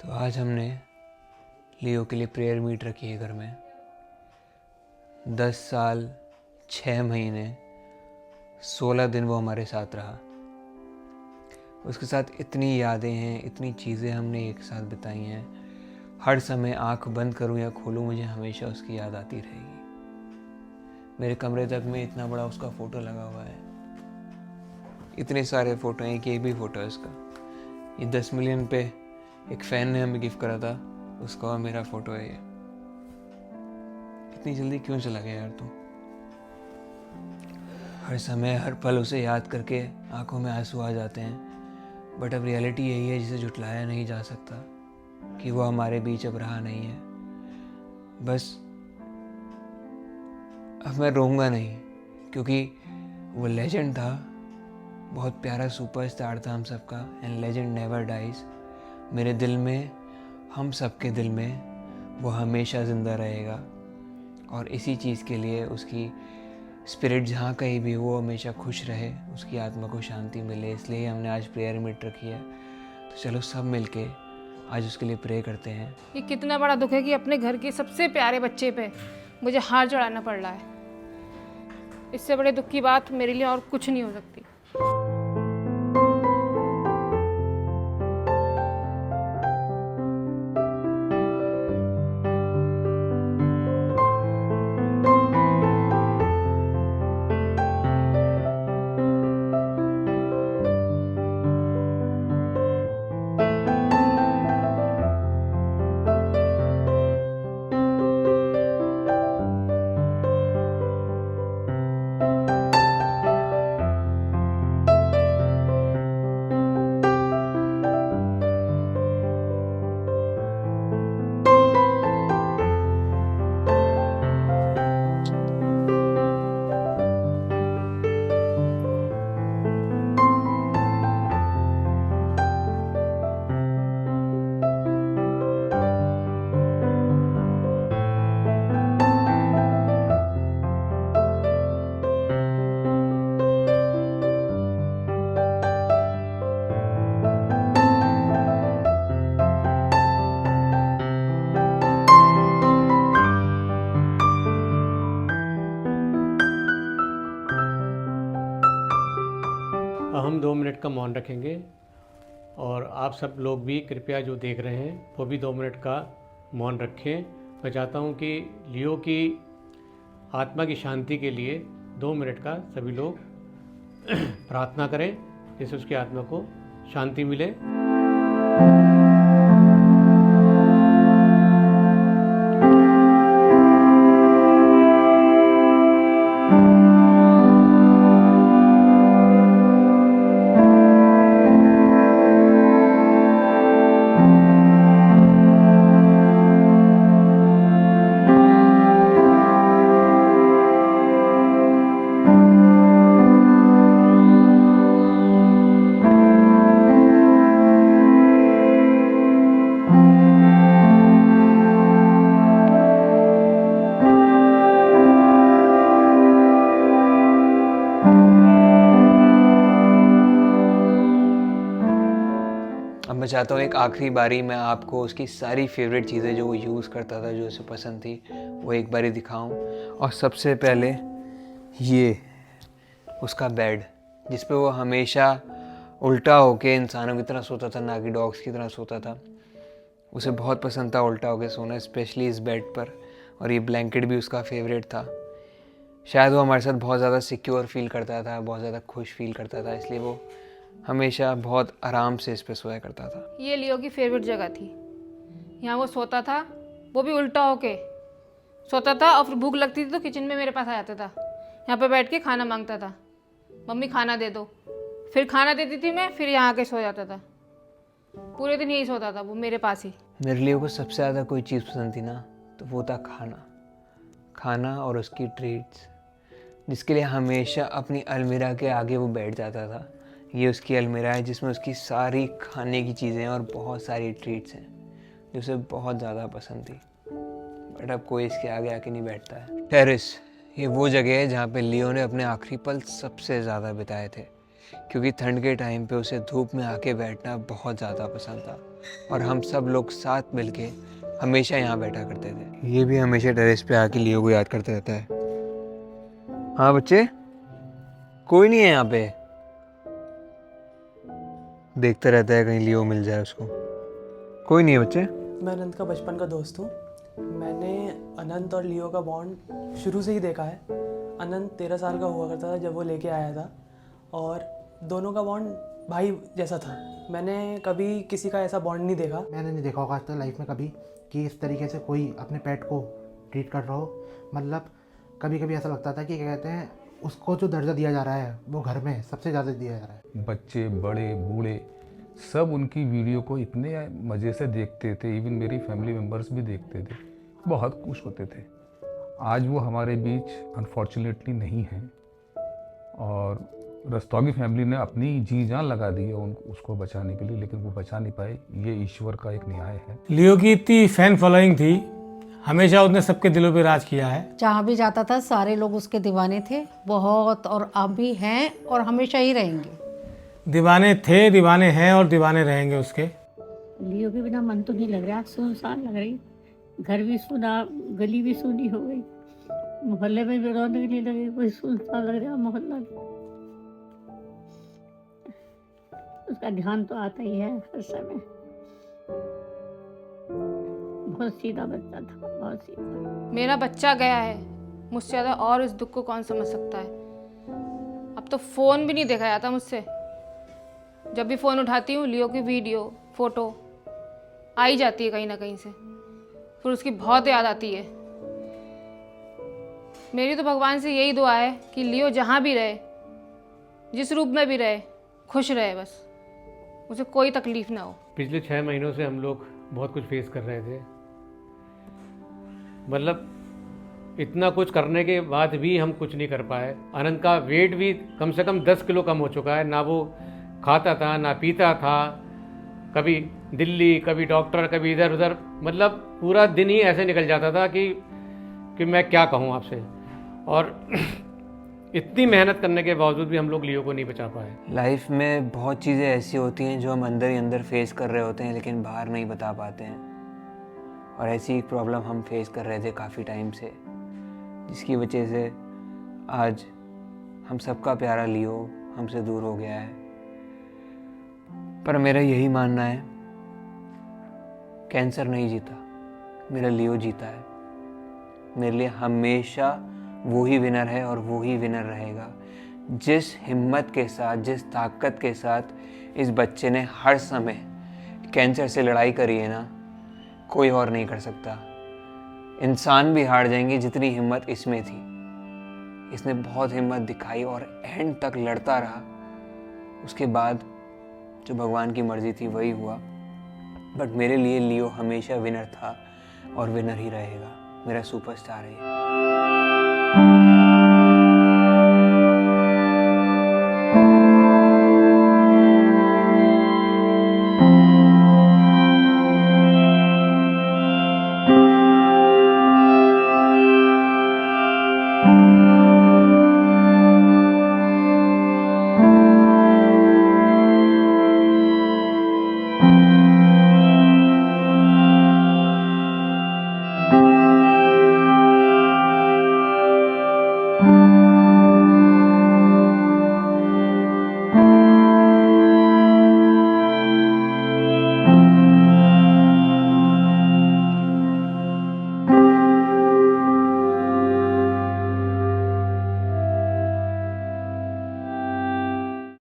तो आज हमने लियो के लिए प्रेयर मीट रखी है घर में। 10 साल 6 महीने 16 दिन वो हमारे साथ रहा। उसके साथ इतनी यादें हैं, इतनी चीज़ें हमने एक साथ बिताई हैं। हर समय आंख बंद करूं या खोलूं मुझे हमेशा उसकी याद आती रहेगी। मेरे कमरे तक में इतना बड़ा उसका फ़ोटो लगा हुआ है। इतने सारे फ़ोटो हैं कि एक भी फ़ोटो है उसका। ये 10 मिलियन पे एक फ़ैन ने हमें गिफ्ट करा था, उसका और मेरा फ़ोटो है ये। इतनी जल्दी क्यों चला गया यार तू? हर समय हर पल उसे याद करके आंखों में आंसू आ जाते हैं। बट अब रियलिटी यही है जिसे झुटलाया नहीं जा सकता कि वो हमारे बीच अब रहा नहीं है। बस अब मैं रोऊंगा नहीं, क्योंकि वो लेजेंड था, बहुत प्यारा सुपरस्टार था हम सबका। And legend never dies. मेरे दिल में, हम सबके दिल में वो हमेशा ज़िंदा रहेगा। और इसी चीज़ के लिए उसकी स्पिरिट जहाँ कहीं भी वो हमेशा खुश रहे, उसकी आत्मा को शांति मिले, इसलिए हमने आज प्रेयर मीट रखी है। तो चलो सब मिलके आज उसके लिए प्रे करते हैं। ये कितना बड़ा दुख है कि अपने घर के सबसे प्यारे बच्चे पे मुझे हार चढ़ाना पड़ रहा है। इससे बड़े दुख की बात मेरे लिए और कुछ नहीं हो सकती। हम 2 मिनट का मौन रखेंगे और आप सब लोग भी कृपया जो देख रहे हैं वो भी 2 मिनट का मौन रखें। मैं चाहता हूं कि लियो की आत्मा की शांति के लिए 2 मिनट का सभी लोग प्रार्थना करें, जिससे उसकी आत्मा को शांति मिले। अब मैं चाहता हूँ एक आखिरी बारी मैं आपको उसकी सारी फेवरेट चीज़ें जो वो यूज़ करता था, जो उसे पसंद थी, वो एक बारी दिखाऊं। और सबसे पहले ये उसका बेड, जिस पे वो हमेशा उल्टा होके इंसानों की तरह सोता था, ना कि डॉग्स की तरह सोता था। उसे बहुत पसंद था उल्टा होके सोना, स्पेशली इस बेड पर। और ये ब्लैंकेट भी उसका फेवरेट था। शायद वो हमारे साथ बहुत ज़्यादा सिक्योर फील करता था, बहुत ज़्यादा खुश फील करता था, इसलिए वो हमेशा बहुत आराम से इस पे सोया करता था। ये लियो की फेवरेट जगह थी। यहाँ वो सोता था, वो भी उल्टा होके सोता था। और फिर भूख लगती थी तो किचन में मेरे पास आ जाता था। यहाँ पे बैठ के खाना मांगता था, मम्मी खाना दे दो। फिर खाना देती थी मैं, फिर यहाँ आके सो जाता था। पूरे दिन यही सोता था वो मेरे पास ही। मेरे लिए को सबसे ज़्यादा कोई चीज़ पसंद थी ना, तो वो था खाना और उसकी ट्रीट्स, जिसके लिए हमेशा अपनी अलमीरा के आगे वो बैठ जाता था। ये उसकी अलमीरा है जिसमें उसकी सारी खाने की चीज़ें और बहुत सारी ट्रीट्स हैं जो उसे बहुत ज़्यादा पसंद थी। बट अब कोई इसके आगे आके नहीं बैठता है। टेरेस, ये वो जगह है जहाँ पे लियो ने अपने आखिरी पल सबसे ज़्यादा बिताए थे, क्योंकि ठंड के टाइम पे उसे धूप में आके बैठना बहुत ज़्यादा पसंद था। और हम सब लोग साथ मिलके हमेशा यहाँ बैठा करते थे। ये भी हमेशा टेरेस पे आके लियो को याद करता रहता है। हाँ बच्चे, कोई नहीं है यहाँ पे, देखता रहता है कहीं लियो मिल जाए उसको। कोई नहीं है बच्चे। मैं अनंत का बचपन का दोस्त हूँ। मैंने अनंत और लियो का बॉन्ड शुरू से ही देखा है। अनंत 13 साल का हुआ करता था जब वो लेके आया था, और दोनों का बॉन्ड भाई जैसा था। मैंने कभी किसी का ऐसा बॉन्ड नहीं देखा। मैंने नहीं देखा होगा आज तक लाइफ में कभी कि इस तरीके से कोई अपने पेट को ट्रीट कर रहा हो। मतलब कभी कभी ऐसा लगता था कि क्या कहते हैं, उसको जो दर्जा दिया जा रहा है वो घर में सबसे ज़्यादा दिया जा रहा है। बच्चे बड़े बूढ़े सब उनकी वीडियो को इतने मज़े से देखते थे, इवन मेरी फैमिली मेम्बर्स भी देखते थे, बहुत खुश होते थे। आज वो हमारे बीच अनफॉर्चुनेटली नहीं हैं, और रस्तोगी फैमिली ने अपनी जी जान लगा दी है उसको बचाने के लिए, लेकिन वो बचा नहीं पाए। ये ईश्वर का एक न्याय है। लियो की इतनी फैन फॉलोइंग थी, हमेशा उसने सबके दिलों पे राज किया है। जहाँ भी जाता था सारे लोग उसके दीवाने थे बहुत, और अब भी हैं और हमेशा ही रहेंगे। दीवाने थे, दीवाने हैं और दीवाने रहेंगे उसके। लियो के बिना मन तो नहीं लग रहा, सुनसान लग रही। घर भी सुना, गली भी सुनी हो गई, मोहल्ले में भी रौनक नहीं लगी, कोई सुनसान लग रहा मोहल्ला। उसका ध्यान तो आता ही है हर समय। बहुत सीधा बच्चा था, बहुत सीधा। मेरा बच्चा गया है, मुझसे ज़्यादा और इस दुख को कौन समझ सकता है। अब तो फ़ोन भी नहीं देखा जाता मुझसे। जब भी फ़ोन उठाती हूँ, लियो की वीडियो फ़ोटो आ ही जाती है कहीं ना कहीं से, फिर उसकी बहुत याद आती है। मेरी तो भगवान से यही दुआ है कि लियो जहाँ भी रहे, जिस रूप में भी रहे, खुश रहे, बस उसे कोई तकलीफ़ ना हो। पिछले 6 महीनों से हम लोग बहुत कुछ फेस कर रहे थे। मतलब इतना कुछ करने के बाद भी हम कुछ नहीं कर पाए। अनंत का वेट भी कम से कम 10 किलो कम हो चुका है। ना वो खाता था, ना पीता था, कभी दिल्ली, कभी डॉक्टर, कभी इधर उधर। मतलब पूरा दिन ही ऐसे निकल जाता था कि मैं क्या कहूँ आपसे। और इतनी मेहनत करने के बावजूद भी हम लोग लियो को नहीं बचा पाए। लाइफ में बहुत चीज़ें ऐसी होती हैं जो हम अंदर ही अंदर फेस कर रहे होते हैं, लेकिन बाहर नहीं बता पाते हैं। और ऐसी एक प्रॉब्लम हम फेस कर रहे थे काफ़ी टाइम से, जिसकी वजह से आज हम सबका प्यारा लियो हमसे दूर हो गया है। पर मेरा यही मानना है, कैंसर नहीं जीता, मेरा लियो जीता है। मेरे लिए हमेशा वो ही विनर है और वो ही विनर रहेगा। जिस हिम्मत के साथ, जिस ताकत के साथ इस बच्चे ने हर समय कैंसर से लड़ाई करी है ना, कोई और नहीं कर सकता। इंसान भी हार जाएंगे जितनी हिम्मत इसमें थी। इसने बहुत हिम्मत दिखाई और एंड तक लड़ता रहा। उसके बाद जो भगवान की मर्जी थी वही हुआ। बट मेरे लिए लियो हमेशा विनर था और विनर ही रहेगा। मेरा सुपरस्टार है।